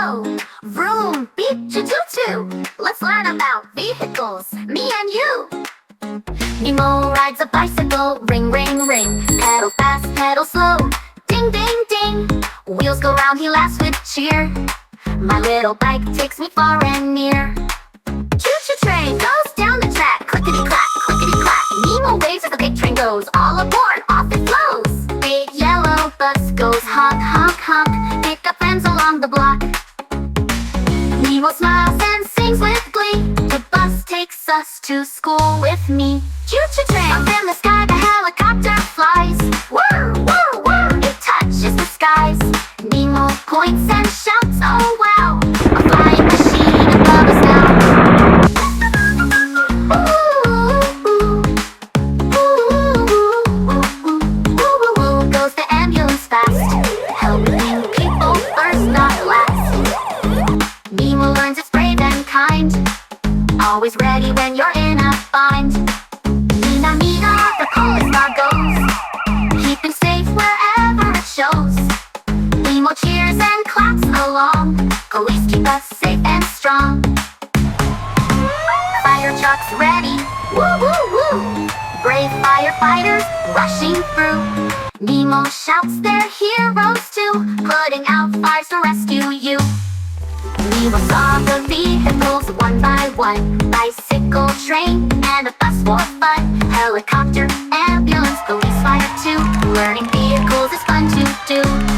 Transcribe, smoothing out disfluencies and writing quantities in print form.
Whoa, vroom, beep, choo-choo. Let's learn about vehicles, me and you. Nemo rides a bicycle, ring, ring, ring. Pedal fast, pedal slow, ding, ding, ding. Wheels go round, he laughs with cheer. My little bike takes me far and near. Choo-choo train goes down the track, clickety-clack, clickety-clack. Nemo waves as the big train goes. All aboard, off it flows. Big yellow bus goes honk, honk, honk. Pick up friends along the block. Nemo smiles and sings with glee. The bus takes us to school with me. Choo-choo train, up in the sky the helicopter flies. Whir, whir, whir, it touches the skies. Nemo points and shouts, oh wow, a flying machine above us now. Goes the ambulance fast, helping people first, not last. Nemo learns it's brave and kind, always ready when you're in a bind. Nee-naw, nee-naw, the coolest law goes, keeping safe wherever it shows. Nemo cheers and claps along, police keep us safe and strong. Firetruck's ready, woo woo woo. Brave firefighters rushing through. Nemo shouts they're heroes too, putting out fires to rescue you. Nemo saw the vehicles one by one, bicycle, train, and a bus for fun. Helicopter, ambulance, police, fire too. Learning vehicles is fun to do.